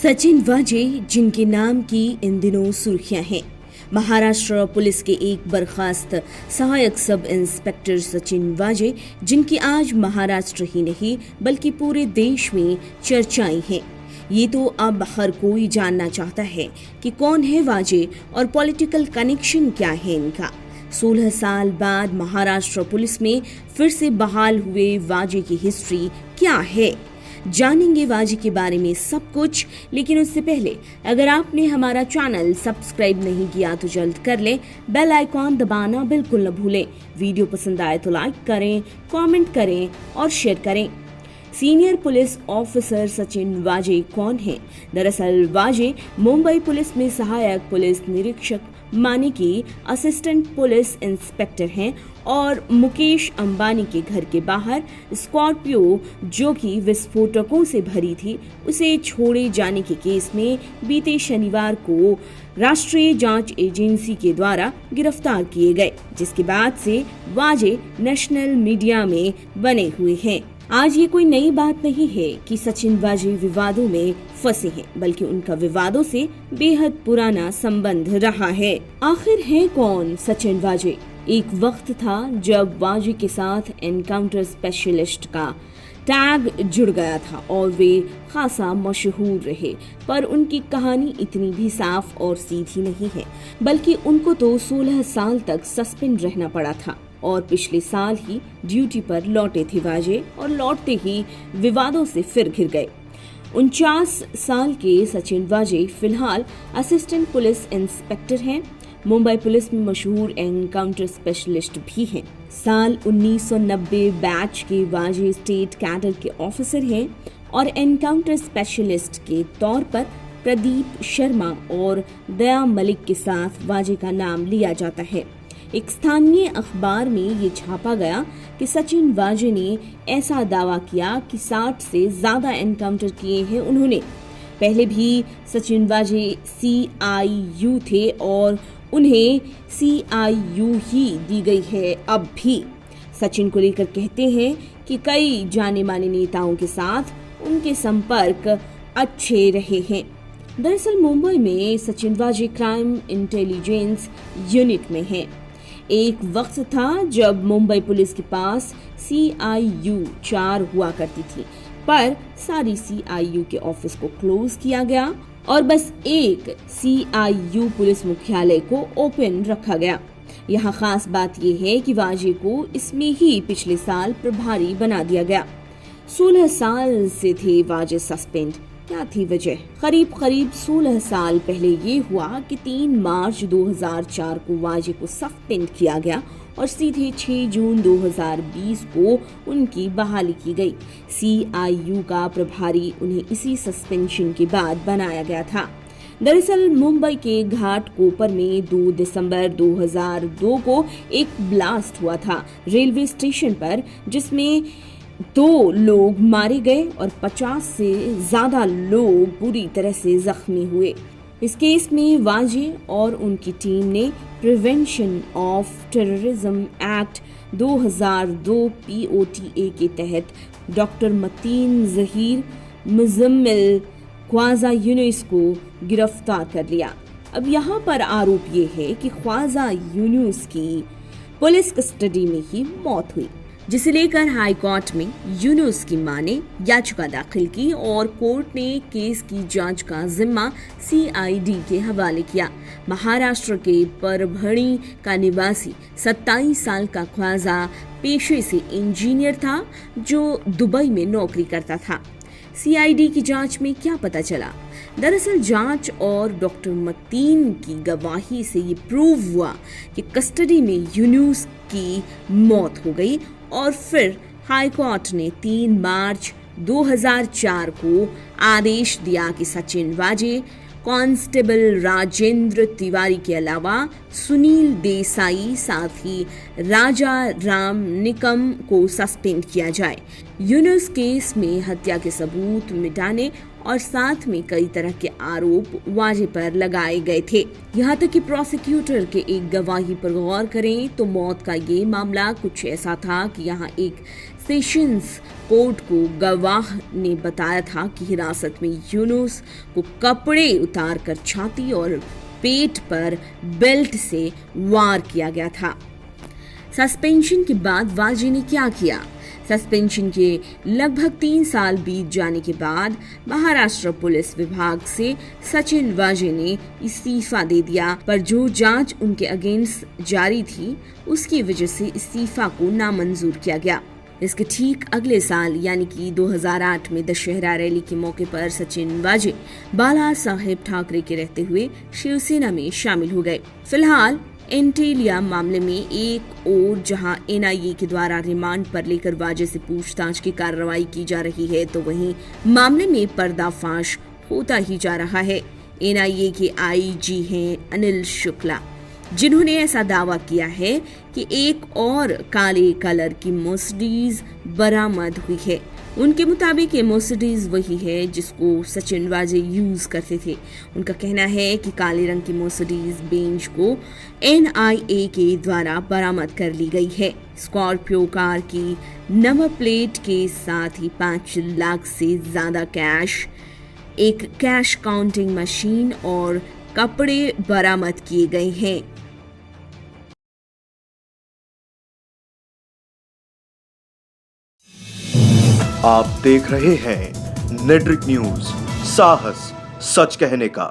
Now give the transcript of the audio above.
सचिन वाजे, जिनके नाम की इन दिनों सुर्खियां हैं। महाराष्ट्र पुलिस के एक बर्खास्त सहायक सब इंस्पेक्टर सचिन वाजे, जिनकी आज महाराष्ट्र ही नहीं बल्कि पूरे देश में चर्चाएं हैं। ये तो अब हर कोई जानना चाहता है कि कौन है वाजे और पॉलिटिकल कनेक्शन क्या है इनका। 16 साल बाद महाराष्ट्र पुलिस में फिर से बहाल हुए वाजे की हिस्ट्री क्या है, जानेंगे वाजे के बारे में सब कुछ। लेकिन उससे पहले अगर आपने हमारा चैनल सब्सक्राइब नहीं किया तो जल्द कर लें, बेल आइकॉन दबाना बिल्कुल न भूलें। वीडियो पसंद आए तो लाइक करें, कमेंट करें और शेयर करें। सीनियर पुलिस ऑफिसर सचिन वाजे कौन है? दरअसल वाजे मुंबई पुलिस में सहायक पुलिस निरीक्षक माने की असिस्टेंट पुलिस इंस्पेक्टर हैं और मुकेश अंबानी के घर के बाहर स्कॉर्पियो जो कि विस्फोटकों से भरी थी, उसे छोड़े जाने के केस में बीते शनिवार को राष्ट्रीय जांच एजेंसी के द्वारा गिरफ्तार किए गए, जिसके बाद से वाजे नेशनल मीडिया में बने हुए हैं। आज ये कोई नई बात नहीं है कि सचिन वाजे विवादों में फंसे हैं, बल्कि उनका विवादों से बेहद पुराना संबंध रहा है। आखिर है कौन सचिन वाजे? एक वक्त था जब वाजे के साथ एनकाउंटर स्पेशलिस्ट का टैग जुड़ गया था और वे खासा मशहूर रहे, पर उनकी कहानी इतनी भी साफ और सीधी नहीं है, बल्कि उनको तो 16 साल तक सस्पेंड रहना पड़ा था और पिछले साल ही ड्यूटी पर लौटे थे वाजे और लौटते ही विवादों से फिर घिर गए। 49 साल के सचिन वाजे फिलहाल असिस्टेंट पुलिस इंस्पेक्टर हैं। मुंबई पुलिस में मशहूर एनकाउंटर स्पेशलिस्ट भी हैं। साल 1990 बैच के वाजे स्टेट कैडर के ऑफिसर हैं और एनकाउंटर स्पेशलिस्ट के तौर पर प्रदीप शर्मा और दया मलिक के साथ वाजे का नाम लिया जाता है। एक स्थानीय अखबार में ये छापा गया कि सचिन वाजे ने ऐसा दावा किया कि 60 से ज्यादा एनकाउंटर किए हैं उन्होंने। पहले भी सचिन वाजे CIU थे और उन्हें CIU ही दी गई है अब भी। सचिन को लेकर कहते हैं कि कई जाने माने नेताओं के साथ उनके संपर्क अच्छे रहे हैं। दरअसल मुंबई में सचिन वाजे क्राइम इंटेलिजेंस यूनिट में हैं। एक वक्त था जब मुंबई पुलिस के पास CIU 4 हुआ करती थी, पर सारी CIU के ऑफिस को क्लोज किया गया और बस एक CIU पुलिस मुख्यालय को ओपन रखा गया। यहाँ खास बात यह है कि वाजे को इसमें ही पिछले साल प्रभारी बना दिया गया। 16 साल से थे वाजे सस्पेंड। क्या थी वजह? करीब 16 साल पहले ये हुआ कि 3 मार्च 2004 को वाजे को सस्पेंड किया गया और सीधे 6 जून 2020 को उनकी बहाली की गई। CIU का प्रभारी उन्हें इसी सस्पेंशन के बाद बनाया गया था। दरअसल मुंबई के घाट कोपर में 2 दिसंबर 2002 को एक ब्लास्ट हुआ था रेलवे स्टेशन पर, जिसमें 2 लोग मारे गए और 50 से ज्यादा लोग बुरी तरह से जख्मी हुए। इस केस में वाजे और उनकी टीम ने prevention of terrorism act 2002 POTA के तहत डॉक्टर मतीन जहीर, मुजम्मिल, ख्वाजा यूनुस को गिरफ्तार कर लिया। अब यहाँ पर आरोप ये है कि ख्वाजा यूनुस की पुलिस कस्टडी में ही मौत हुई, जिसे लेकर हाई कोर्ट में यूनुस की मां ने याचिका दाखिल की और कोर्ट ने केस की जांच का जिम्मा CID के हवाले किया। महाराष्ट्र के परभणी का निवासी 27 साल का ख्वाजा पेशे से इंजीनियर था जो दुबई में नौकरी करता था। CID की जांच में क्या पता चला? दरअसल जांच और डॉक्टर मतीन की गवाही से ये प्रूव हुआ कि कस्टडी में यूनुस की मौत हो गई और फिर हाई कोर्ट ने 3 मार्च 2004 को आदेश दिया कि सचिन वाजे, कांस्टेबल राजेंद्र तिवारी के अलावा सुनील देसाई, साथ ही राजा राम निकम को सस्पेंड किया जाए। यूनुस केस में हत्या के सबूत मिटाने और साथ में कई तरह के आरोप वाजे पर लगाए गए थे। यहाँ तक कि प्रोसिक्यूटर के एक गवाही पर गौर करें तो मौत का ये मामला कुछ ऐसा था कि यहाँ एक सेशंस कोर्ट को गवाह ने बताया था कि हिरासत में यूनुस को कपड़े उतारकर छाती और पेट पर बेल्ट से वार किया गया था। सस्पेंशन के बाद वाजे ने क्या किया? सस्पेंशन के लगभग 3 साल बीत जाने के बाद महाराष्ट्र पुलिस विभाग से सचिन वाजे ने इस्तीफा दे दिया, पर जो जांच उनके अगेंस्ट जारी थी उसकी वजह से इस्तीफा को नामंजूर किया गया। इसके ठीक अगले साल यानी कि 2008 में दशहरा रैली के मौके पर सचिन वाजे बाला साहेब ठाकरे के रहते हुए शिवसेना में शामिल हो गए। फिलहाल एंटेलिया मामले में एक और जहां एनआईए के द्वारा रिमांड पर लेकर वाजे से पूछताछ की कार्रवाई की जा रही है, तो वहीं मामले में पर्दाफाश होता ही जा रहा है। एनआईए के आईजी हैं अनिल शुक्ला, जिन्होंने ऐसा दावा किया है कि एक और काले कलर की मर्सिडीज बरामद हुई है। उनके मुताबिक ये मर्सिडीज वही है जिसको सचिन वाजे यूज करते थे। उनका कहना है कि काले रंग की मर्सिडीज बेंज को एनआईए के द्वारा बरामद कर ली गई है। स्कॉर्पियो कार की नंबर प्लेट के साथ ही 5 लाख से ज्यादा कैश, एक कैश काउंटिंग मशीन और कपड़े बरामद किए गए हैं। आप देख रहे हैं नेट्रिक न्यूज, साहस सच कहने का।